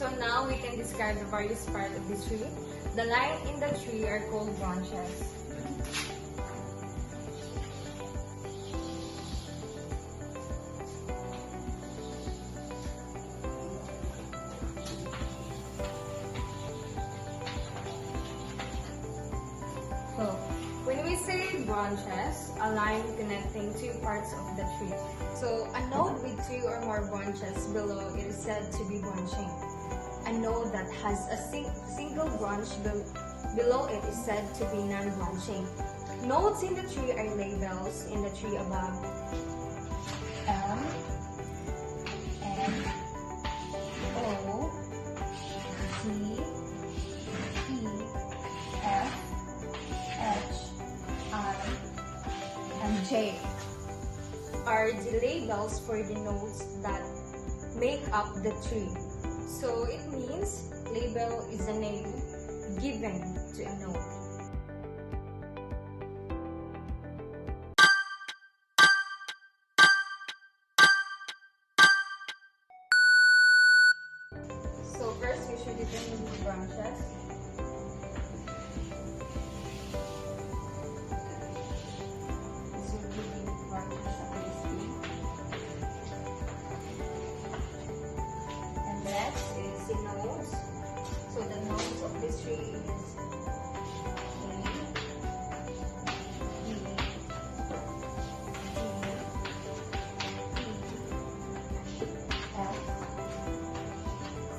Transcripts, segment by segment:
So now we can describe the various parts of the tree. The line in the tree are called branches. So, when we say branches, a line connecting two parts of the tree. So, a node with two or more branches below it is said to be branching. A node that has a single branch below it is said to be non-branching. Nodes in the tree are labels in the tree above. M, N, O, T, E, F, H, I, and J are the labels for the nodes that make up the tree. So it means label is a name given to a node. So first we should determine the branches. This will be the branches of this tree. And next is the nodes. So the nodes of this tree is A, B, C, E, F,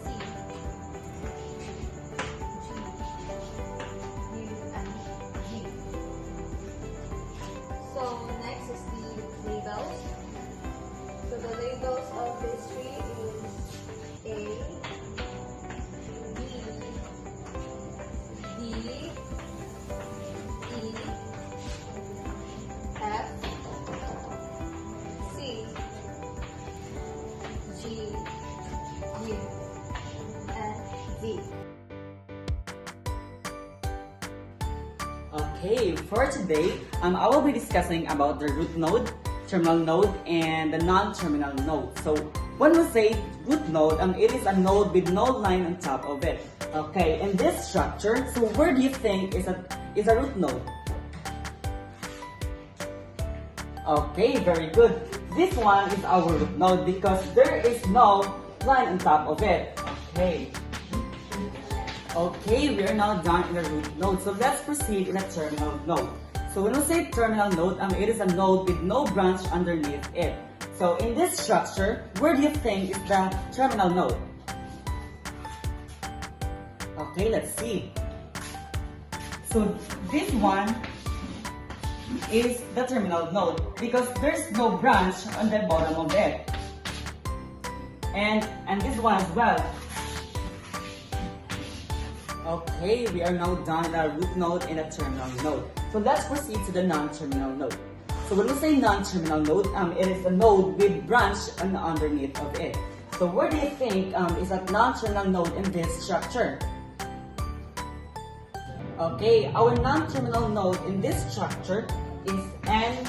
C, G, U, and G. So next is the labels. So the labels of this tree is A, B, D, E, F, C, G, U, and V. Okay, for today, I will be discussing about the root node, terminal node, and the non-terminal node. So, when we say root node, it is a node with no line on top of it. Okay, in this structure, so where do you think is a root node? Okay, very good. This one is our root node because there is no line on top of it. Okay. Okay, we are now done in the root node. So let's proceed in a terminal node. So when we say terminal node, it is a node with no branch underneath it. So in this structure, where do you think is the terminal node? Okay, let's see. So this one is the terminal node because there's no branch on the bottom of it. And this one as well. Okay, we are now done with our root node and a terminal node. So let's proceed to the non-terminal node. So when we say non-terminal node, it is a node with branch underneath of it. So where do you think is a non-terminal node in this structure? Okay, our non-terminal node in this structure is N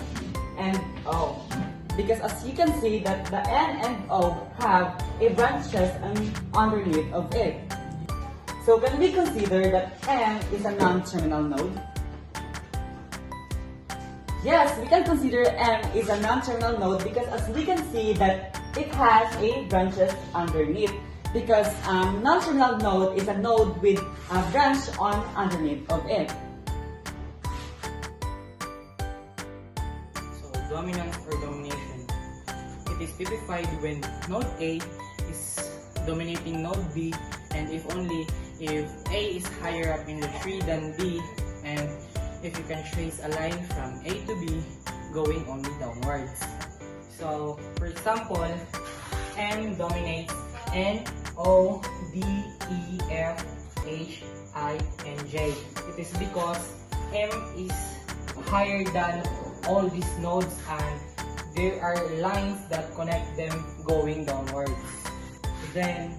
and O. Because as you can see that the N and O have a branches underneath of it. So can we consider that M is a non-terminal node? Yes, we can consider M is a non-terminal node because as we can see that it has a branches underneath. Because non-terminal node is a node with a branch underneath of it. So dominance or domination. It is typified when node A is dominating node B and if only if A is higher up in the tree than B and if you can trace a line from A to B going only downwards. So for example, M dominates N, O, D, E, F, H, I, and J. It is because M is higher than all these nodes and there are lines that connect them going downwards. Then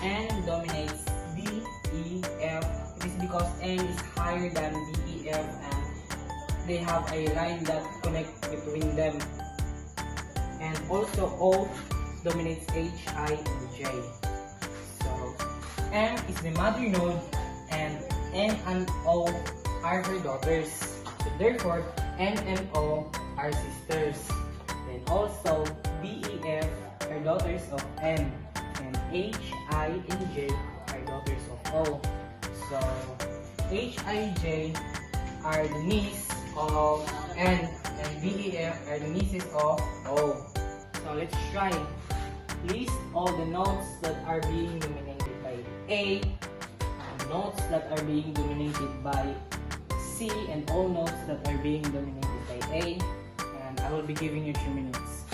N dominates D, E, F. It is because N is higher than D, E, F and they have a line that connects between them. And also O dominates H, I, and J. So M is the mother node and N and O are her daughters. So therefore, N and O are sisters. Then also, B, E, F are daughters of N, and H, I, and J are daughters of O. So H, I, J are the niece of N, and B, E, F are the nieces of O. So let's try. List all the nodes that are being dominated by A, nodes that are being dominated by C, and all nodes that are being dominated by A. And I will be giving you 3 minutes.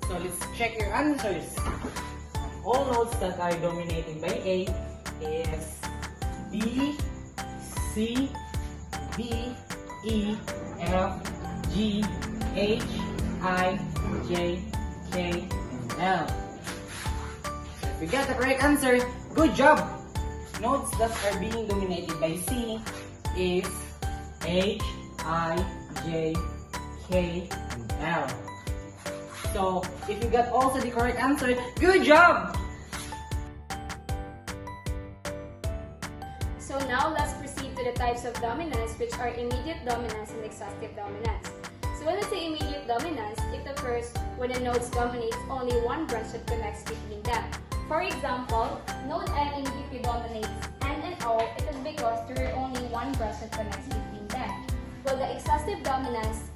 So let's check your answers. All nodes that are dominated by A is B, C, D, E, F, G, H, I, J, K, and L. If you got the correct answer, good job! Nodes that are being dominated by C is H, I, J, K, and L. So, if you got also the correct answer, good job! So now let's proceed to the types of dominance, which are immediate dominance and exhaustive dominance. So when we say immediate dominance, it occurs when the nodes dominate only one branch that connects between them. For example, node N immediately dominates N and O, it is because there are only one branch that connects between them. While the exhaustive dominance,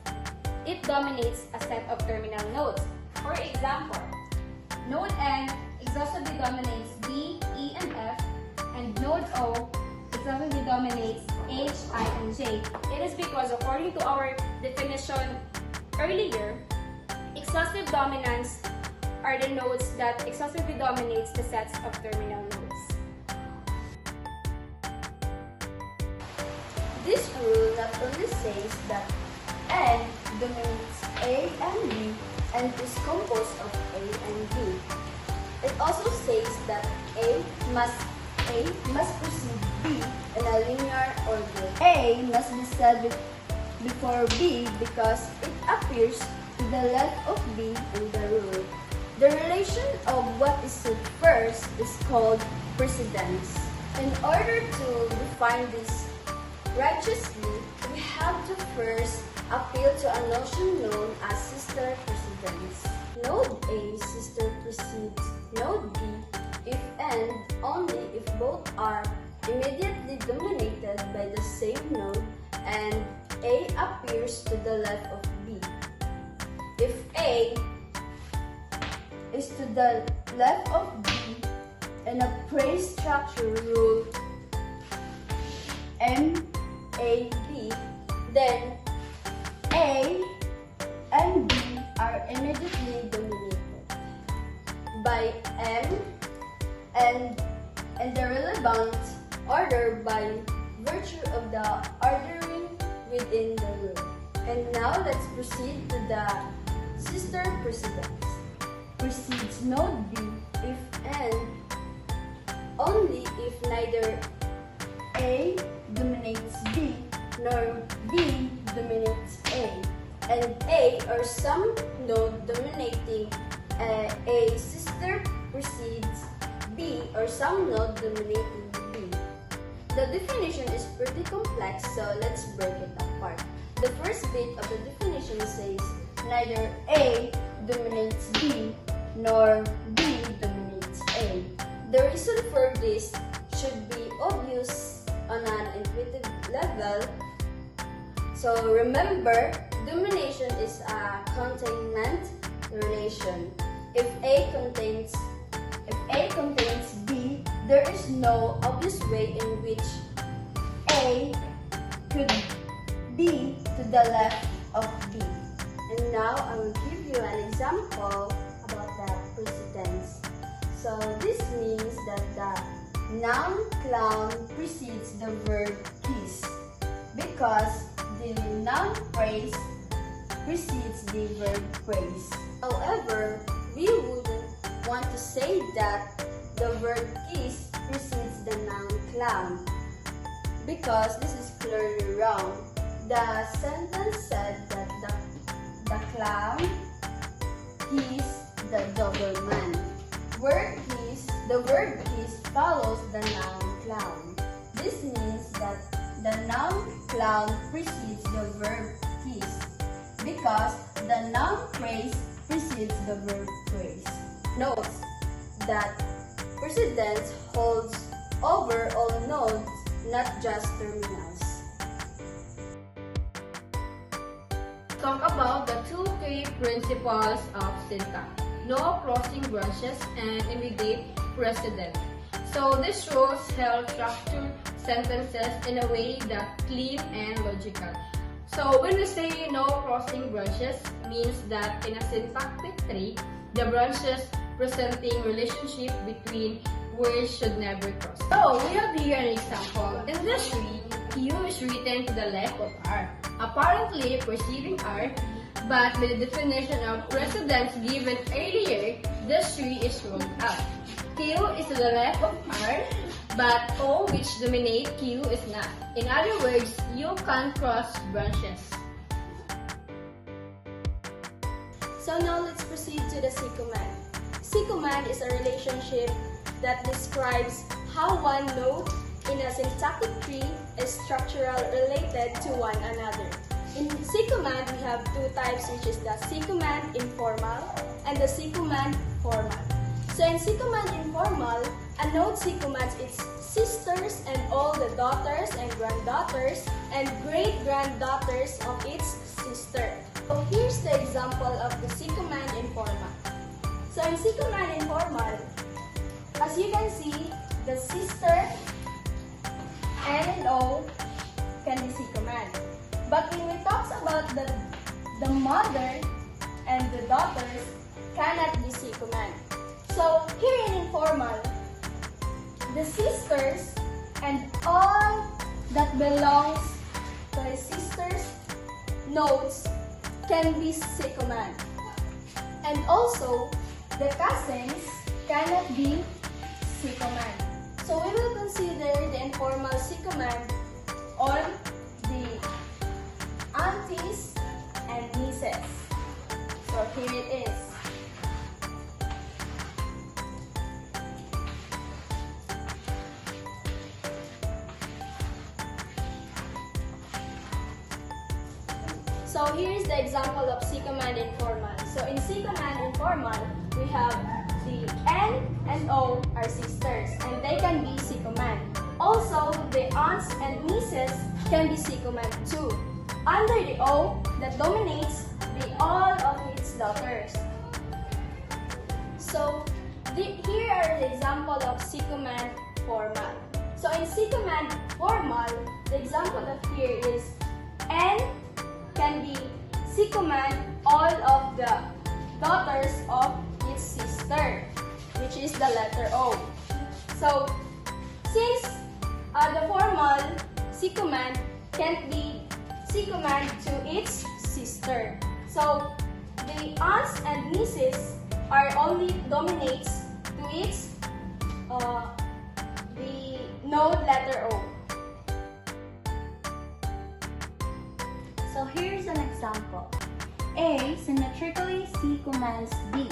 it dominates a set of terminal nodes. For example, node N exhaustively dominates D, E, and F, and node O exhaustively dominates H, I, and J. It is because according to our definition earlier, exhaustive dominance are the nodes that exhaustively dominates the sets of terminal nodes. This rule not only says that N dominates A and B and is composed of A and B. It also says that A must precede B in a linear order. A must be said before B because it appears to the left of B in the rule. The relation of what is said first is called precedence. In order to define this righteously, we have to first appeal to a notion known as sister precedence. Node A sister precedes node B if and only if both are immediately dominated by the same node and A appears to the left of B. If A is to the left of B in a praise structure rule MAB, then A and B are immediately dominated by M and the relevant order by virtue of the ordering within the rule. And now let's proceed to the sister precedence. Precedes node B if and only if neither A dominates B nor B dominates A, and A or some node dominating A sister precedes B or some node dominating B. The definition is pretty complex, so let's break it apart. The first bit of the definition says neither A dominates B nor B dominates A. The reason for this should be obvious on an intuitive level. So remember, domination is a containment relation. If A contains B, there is no obvious way in which A could be to the left of B. And now I will give you an example about that precedence. So this means that the noun clown precedes the verb kiss because the noun praise precedes the verb praise. However, we wouldn't want to say that the verb kiss precedes the noun clown because this is clearly wrong. The sentence said that the clown kissed the double man. The verb is follows the noun clown. This means that the noun clown precedes the verb is because the noun praise precedes the verb praise. Note that precedence holds over all nodes, not just terminals. Talk about the two key principles of syntax: no crossing branches and immediate precedent. So this rules help structure sentences in a way that's clean and logical. So when we say no crossing branches, means that in a syntactic tree, the branches presenting relationship between words should never cross. So we have here an example. In this tree, Q is written to the left of R, apparently preceding R, but with the definition of precedence given earlier, this tree is ruled out. Q is to the left of R, but O, which dominate Q, is not. In other words, you can't cross branches. So now let's proceed to the C command. C command is a relationship that describes how one node in a syntactic tree is structurally related to one another. In C command, we have two types, which is the C command informal and the C command formal. So in C command informal, a node C commands its sisters and all the daughters and granddaughters and great-granddaughters of its sister. So here's the example of the C command informal. So in C command informal, as you can see, the sister N and O can be C command. But when we talk about the mother and the daughters cannot be C command. So here in informal, the sisters and all that belongs to the sisters nodes can be C command. And also, the cousins cannot be C command. So we will consider the informal C command on the aunties and nieces. So here it is. So here is the example of C command informal. So in C command informal, we have the N and O are sisters and they can be C command. Also, the aunts and nieces can be C command too. Under the O that dominates the all of its daughters. So here are the example of C command formal. So in C command formal, the example of here is N can be C command all of the daughters of its sister, which is the letter O. So since the formal C command can't be C command to its sister, so the aunts and nieces are only dominates to its the node letter O. So here's an example. A symmetrically C commands B.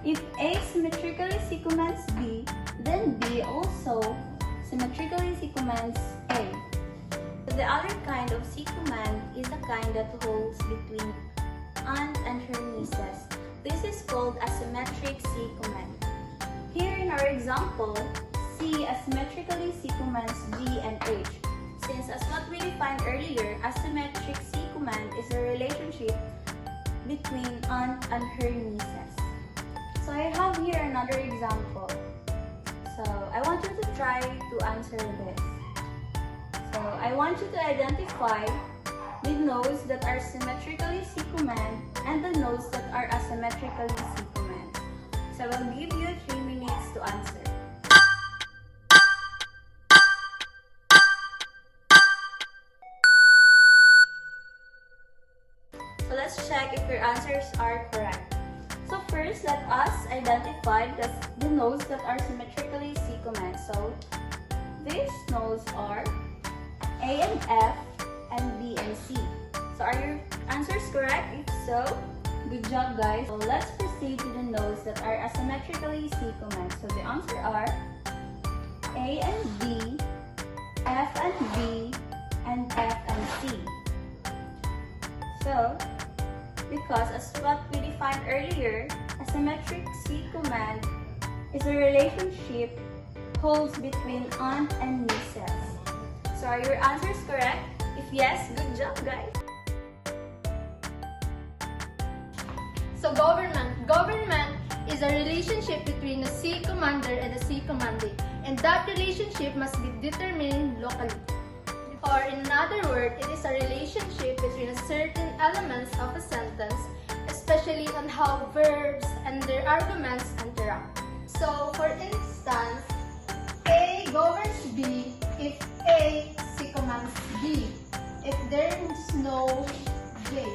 If A symmetrically C commands B, then B also symmetrically C commands A. The other kind of C command is the kind that holds between aunt and her nieces. This is called a symmetric C command. Here in our example, C asymmetrically C commands B and H. Since as what we defined earlier, a symmetric C command is a relationship between aunt and her nieces. So I have here another example. So I want you to try to answer this. So I want you to identify the nodes that are symmetrically C command and the nodes that are asymmetrically C command. So I will give you 3 minutes to answer. So let's check if your answers are correct. So first, let us identify the nodes that are symmetrically C command. So these nodes are A and F and B and C. So are your answers correct? If so, Good job, guys. So let's proceed to the nodes that are asymmetrically sequenced. So the answer are A and B, F and B, and F and C. So, because as what we defined earlier, a symmetric C-command is a relationship holds between aunt and nieces. So are your answers correct? If yes, good job, guys. So government is a relationship between a C commander and a C commandee, and that relationship must be determined locally. Or in other words, it is a relationship between certain elements of a sentence, especially on how verbs and their arguments interact. So for instance, A governs B if A C commands B, if there is no J.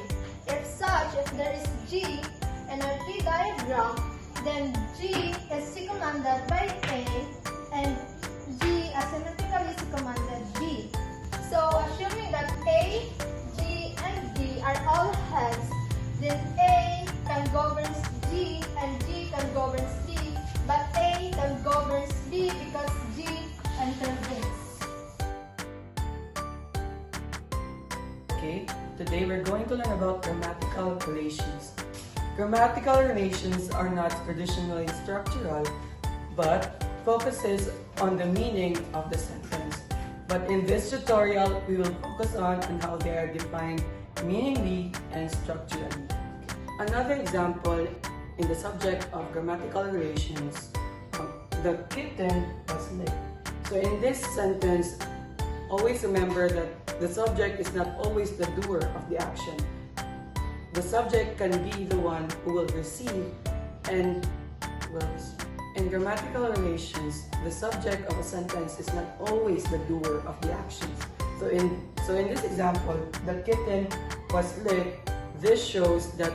If there is G in our tree diagram, then G is seconded by A and G asymmetrically seconded B. So assuming that A, G, and D are all heads, then A can govern G and G can govern C, but A can govern B because G intervenes. Okay, today we're going to learn about grammatical relations. Grammatical relations are not traditionally structural, but focuses on the meaning of the sentence. But in this tutorial, we will focus on how they are defined meaningly and structurally. Another example in the subject of grammatical relations, the kitten was licked. So in this sentence, always remember that the subject is not always the doer of the action. The subject can be the one who will receive and will receive. In grammatical relations, the subject of a sentence is not always the doer of the actions. So in this example, the kitten was licked. This shows that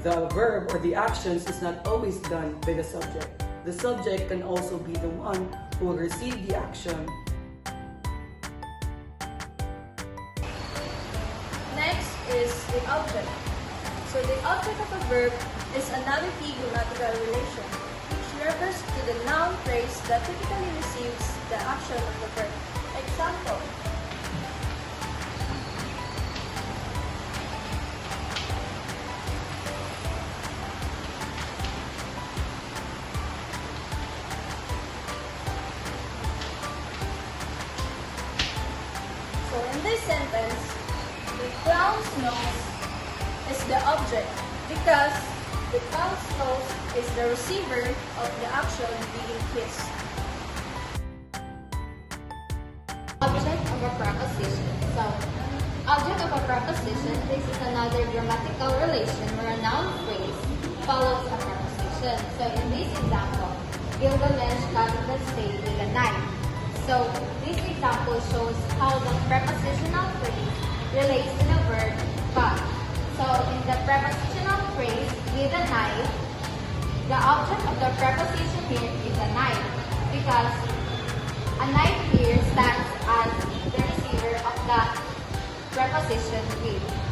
the verb or the actions is not always done by the subject. The subject can also be the one who will receive the action. Next is the object. So the object of a verb is another key grammatical relation, which refers to the noun phrase that typically receives the action of the verb. Example. So in this sentence, the clown's nose is the object because the clown's nose is the receiver of the action being kissed. Object of a preposition. So, object of a preposition, this is another grammatical relation where a noun phrase follows a preposition. So, in this example, Gilgamesh cut the steak with a knife. So, this example shows how the prepositional phrase relates to the verb cut. So, in the prepositional phrase with a knife, the object of the preposition here is a knife because a knife here stands as the receiver of that preposition with.